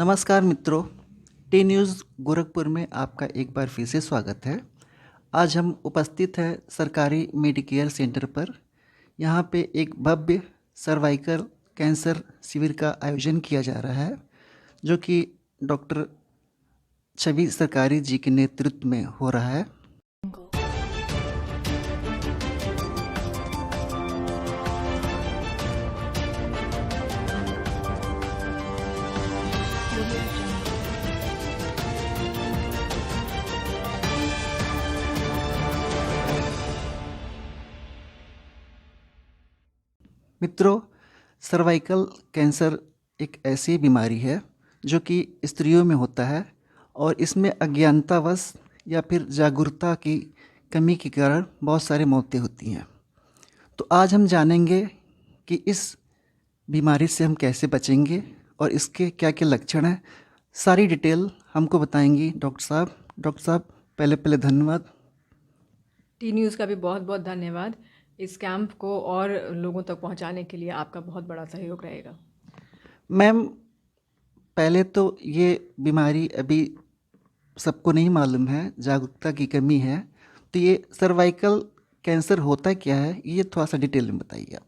नमस्कार मित्रों, T news Gorakhpur में आपका एक बार फिर से स्वागत है। आज हम उपस्थित हैं सरकारी मेडिकेयर सेंटर पर। यहाँ पे एक भव्य सर्वाइकल कैंसर शिविर का आयोजन किया जा रहा है, जो कि डॉक्टर छवि सरकारी जी के नेतृत्व में हो रहा है। मित्रों, सर्वाइकल कैंसर एक ऐसी बीमारी है जो कि स्त्रियों में होता है और इसमें अज्ञानतावश या फिर जागरूकता की कमी के कारण बहुत सारी मौतें होती हैं। तो आज हम जानेंगे कि इस बीमारी से हम कैसे बचेंगे और इसके क्या क्या लक्षण हैं। सारी डिटेल हमको बताएंगी डॉक्टर साहब। डॉक्टर साहब, पहले धन्यवाद। टी न्यूज़ का भी बहुत बहुत धन्यवाद। इस कैंप को और लोगों तक पहुंचाने के लिए आपका बहुत बड़ा सहयोग रहेगा। मैम, पहले तो ये बीमारी अभी सबको नहीं मालूम है, जागरूकता की कमी है। तो ये सर्वाइकल कैंसर होता क्या है, ये थोड़ा सा डिटेल में बताइए आप।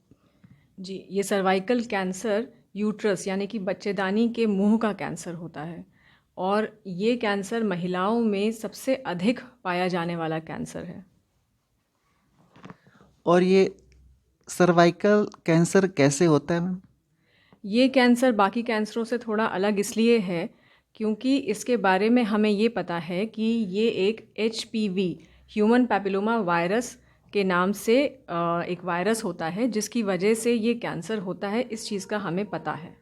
जी, ये सर्वाइकल कैंसर यूट्रस यानी कि बच्चेदानी के मुंह का कैंसर होता है और ये कैंसर महिलाओं में सबसे अधिक पाया जाने वाला कैंसर है। और ये सर्वाइकल कैंसर कैसे होता है मैम? ये कैंसर बाकी कैंसरों से थोड़ा अलग इसलिए है क्योंकि इसके बारे में हमें ये पता है कि ये एक HPV ह्यूमन पैपिलोमा वायरस के नाम से एक वायरस होता है जिसकी वजह से ये कैंसर होता है। इस चीज़ का हमें पता है।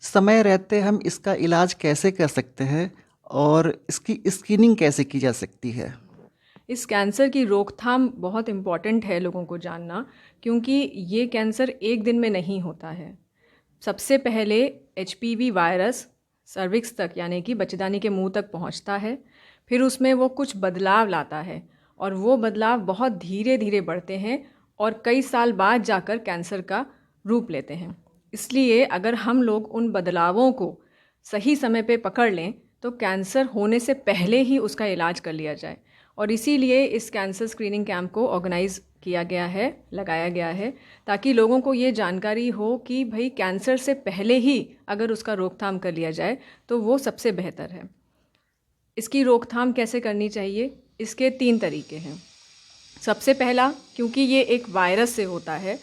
समय रहते हम इसका इलाज कैसे कर सकते हैं और इसकी स्क्रीनिंग कैसे की जा सकती है? इस कैंसर की रोकथाम बहुत इम्पॉर्टेंट है लोगों को जानना, क्योंकि ये कैंसर एक दिन में नहीं होता है। सबसे पहले HPV वायरस सर्विक्स तक यानी कि बच्चेदानी के मुंह तक पहुंचता है, फिर उसमें वो कुछ बदलाव लाता है और वो बदलाव बहुत धीरे धीरे बढ़ते हैं और कई साल बाद जाकर कैंसर का रूप लेते हैं। इसलिए अगर हम लोग उन बदलावों को सही समय पे पकड़ लें तो कैंसर होने से पहले ही उसका इलाज कर लिया जाए। और इसीलिए इस कैंसर स्क्रीनिंग कैंप को ऑर्गेनाइज़ किया गया है, लगाया गया है, ताकि लोगों को ये जानकारी हो कि भाई कैंसर से पहले ही अगर उसका रोकथाम कर लिया जाए तो वो सबसे बेहतर है। इसकी रोकथाम कैसे करनी चाहिए? इसके 3 तरीके हैं। सबसे पहला, क्योंकि ये एक वायरस से होता है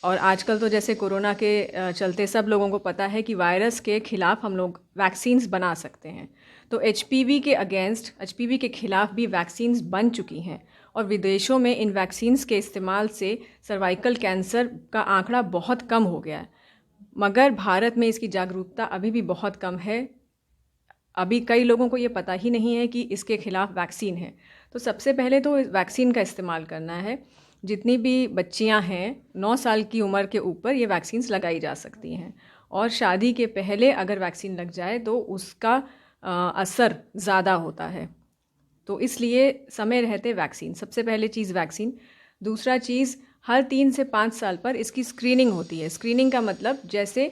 और आजकल तो जैसे कोरोना के चलते सब लोगों को पता है कि वायरस के खिलाफ हम लोग वैक्सीन्स बना सकते हैं। तो HPV के खिलाफ भी वैक्सीन्स बन चुकी हैं और विदेशों में इन वैक्सीन्स के इस्तेमाल से सर्वाइकल कैंसर का आंकड़ा बहुत कम हो गया है। मगर भारत में इसकी जागरूकता अभी भी बहुत कम है। अभी कई लोगों को ये पता ही नहीं है कि इसके खिलाफ वैक्सीन है। तो सबसे पहले तो वैक्सीन का इस्तेमाल करना है। जितनी भी बच्चियां हैं 9 साल की उम्र के ऊपर ये वैक्सीन्स लगाई जा सकती हैं और शादी के पहले अगर वैक्सीन लग जाए तो उसका असर ज़्यादा होता है। तो इसलिए समय रहते वैक्सीन, सबसे पहले चीज़ वैक्सीन। दूसरा चीज़, हर 3 से 5 साल पर इसकी स्क्रीनिंग होती है। स्क्रीनिंग का मतलब जैसे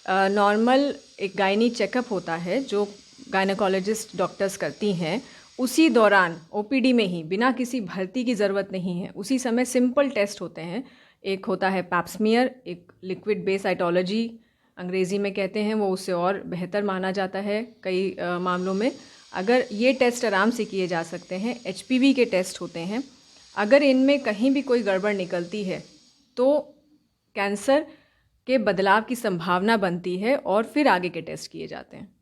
नॉर्मल एक गायनी चेकअप होता है जो गायनेकोलॉजिस्ट डॉक्टर्स करती हैं, उसी दौरान OPD में ही, बिना किसी भर्ती की ज़रूरत नहीं है, उसी समय सिंपल टेस्ट होते हैं। एक होता है पैप्समियर, एक लिक्विड बेस साइटोलॉजी अंग्रेज़ी में कहते हैं, वो उससे और बेहतर माना जाता है कई मामलों में। अगर ये टेस्ट आराम से किए जा सकते हैं। HPV के टेस्ट होते हैं। अगर इनमें कहीं भी कोई गड़बड़ निकलती है तो कैंसर के बदलाव की संभावना बनती है और फिर आगे के टेस्ट किए जाते हैं।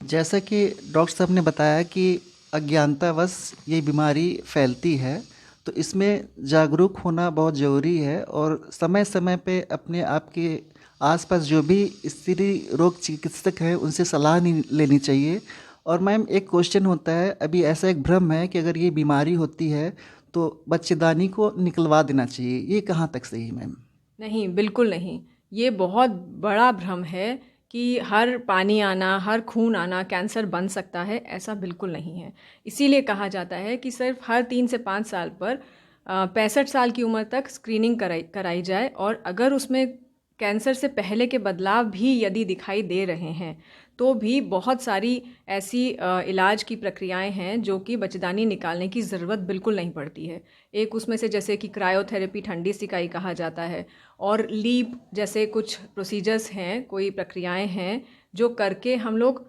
जैसा कि डॉक्टर साहब ने बताया कि अज्ञानतावश ये बीमारी फैलती है, तो इसमें जागरूक होना बहुत ज़रूरी है और समय समय पे अपने आप के आसपास जो भी स्त्री रोग चिकित्सक हैं उनसे सलाह नहीं लेनी चाहिए। और मैम, एक क्वेश्चन होता है, अभी ऐसा एक भ्रम है कि अगर ये बीमारी होती है तो बच्चेदानी को निकलवा देना चाहिए, ये कहाँ तक सही है मैम? नहीं, बिल्कुल नहीं। ये बहुत बड़ा भ्रम है कि हर पानी आना, हर खून आना कैंसर बन सकता है, ऐसा बिल्कुल नहीं है। इसीलिए कहा जाता है कि सिर्फ हर 3 से 5 साल पर 65 साल की उम्र तक स्क्रीनिंग कराई जाए और अगर उसमें कैंसर से पहले के बदलाव भी यदि दिखाई दे रहे हैं तो भी बहुत सारी ऐसी इलाज की प्रक्रियाएं हैं जो कि बच्चेदानी निकालने की ज़रूरत बिल्कुल नहीं पड़ती है। एक उसमें से जैसे कि क्रायोथेरेपी, ठंडी सिकाई कहा जाता है, और लीप जैसे कुछ प्रोसीजर्स हैं, कोई प्रक्रियाएं हैं जो करके हम लोग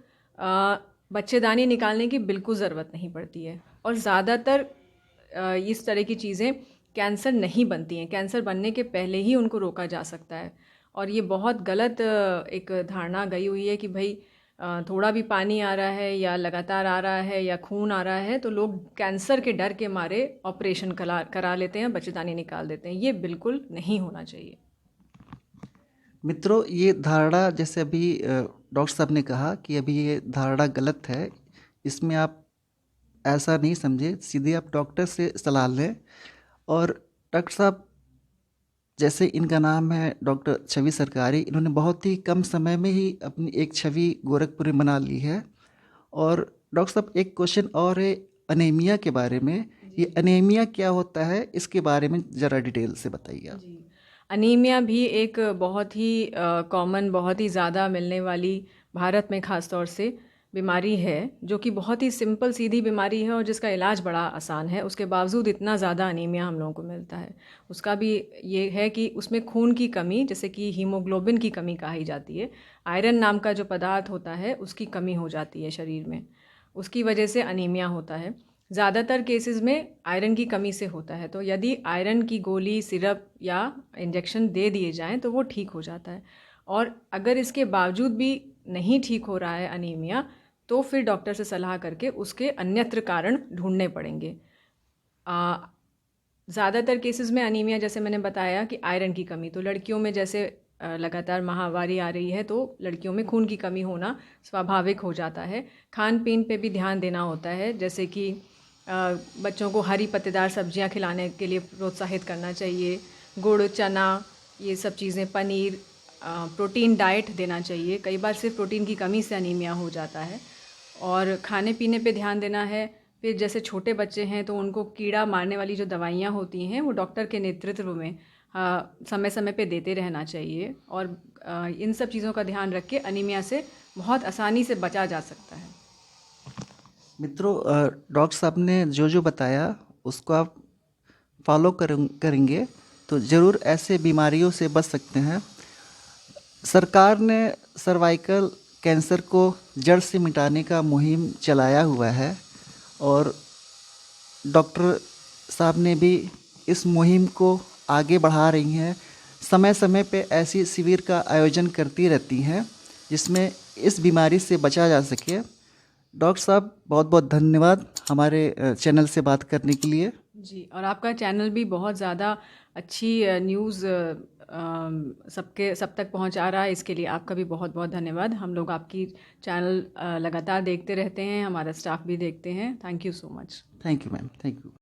बच्चेदानी निकालने की बिल्कुल ज़रूरत नहीं पड़ती है। और ज़्यादातर इस तरह की चीज़ें कैंसर नहीं बनती हैं, कैंसर बनने के पहले ही उनको रोका जा सकता है। और ये बहुत गलत एक धारणा गई हुई है कि भाई थोड़ा भी पानी आ रहा है या लगातार आ रहा है या खून आ रहा है तो लोग कैंसर के डर के मारे ऑपरेशन करा लेते हैं, बच्चेदानी निकाल देते हैं। ये बिल्कुल नहीं होना चाहिए। मित्रों, ये धारणा जैसे अभी डॉक्टर साहब ने कहा कि अभी ये धारणा गलत है, इसमें आप ऐसा नहीं समझे, सीधे आप डॉक्टर से सलाह लें। और डॉक्टर साहब, जैसे इनका नाम है डॉक्टर छवि सरकारी, इन्होंने बहुत ही कम समय में ही अपनी एक छवि गोरखपुर में बना ली है। और डॉक्टर साहब, एक क्वेश्चन और है अनीमिया के बारे में। ये अनीमिया क्या होता है, इसके बारे में ज़रा डिटेल से बताइए आप। जी, अनीमिया भी एक बहुत ही कॉमन, बहुत ही ज़्यादा मिलने वाली, भारत में ख़ास तौर से बीमारी है, जो कि बहुत ही सिंपल सीधी बीमारी है और जिसका इलाज बड़ा आसान है। उसके बावजूद इतना ज़्यादा अनीमिया हम लोगों को मिलता है। उसका भी ये है कि उसमें खून की कमी, जैसे कि हीमोग्लोबिन की कमी कही जाती है, आयरन नाम का जो पदार्थ होता है उसकी कमी हो जाती है शरीर में, उसकी वजह से अनीमिया होता है। ज़्यादातर केसेस में आयरन की कमी से होता है, तो यदि आयरन की गोली, सिरप या इंजेक्शन दे दिए जाएं तो वो ठीक हो जाता है। और अगर इसके बावजूद भी नहीं ठीक हो रहा है अनीमिया, तो फिर डॉक्टर से सलाह करके उसके अन्यत्र कारण ढूंढने पड़ेंगे। ज़्यादातर केसेस में अनीमिया, जैसे मैंने बताया कि आयरन की कमी, तो लड़कियों में जैसे लगातार माहवारी आ रही है तो लड़कियों में खून की कमी होना स्वाभाविक हो जाता है। खान पीन पे भी ध्यान देना होता है, जैसे कि बच्चों को हरी पत्तेदार सब्जियां खिलाने के लिए प्रोत्साहित करना चाहिए, गुड़, चना, ये सब चीज़ें, पनीर, प्रोटीन डाइट देना चाहिए। कई बार सिर्फ प्रोटीन की कमी से अनीमिया हो जाता है। और खाने पीने पे ध्यान देना है। फिर जैसे छोटे बच्चे हैं तो उनको कीड़ा मारने वाली जो दवाइयाँ होती हैं वो डॉक्टर के नेतृत्व में समय समय पे देते रहना चाहिए। और इन सब चीज़ों का ध्यान रख के अनीमिया से बहुत आसानी से बचा जा सकता है। मित्रों, डॉक्टर साहब ने जो जो बताया उसको आप फॉलो करेंगे तो ज़रूर ऐसे बीमारियों से बच सकते हैं। सरकार ने सर्वाइकल कैंसर को जड़ से मिटाने का मुहिम चलाया हुआ है और डॉक्टर साहब ने भी इस मुहिम को आगे बढ़ा रही हैं। समय समय पे ऐसी शिविर का आयोजन करती रहती हैं जिसमें इस बीमारी से बचा जा सके। डॉक्टर साहब, बहुत बहुत धन्यवाद हमारे चैनल से बात करने के लिए। जी, और आपका चैनल भी बहुत ज़्यादा अच्छी न्यूज़ सब तक पहुंचा रहा है, इसके लिए आपका भी बहुत बहुत धन्यवाद। हम लोग आपकी चैनल लगातार देखते रहते हैं, हमारा स्टाफ भी देखते हैं। Thank you so much. Thank you ma'am, thank you.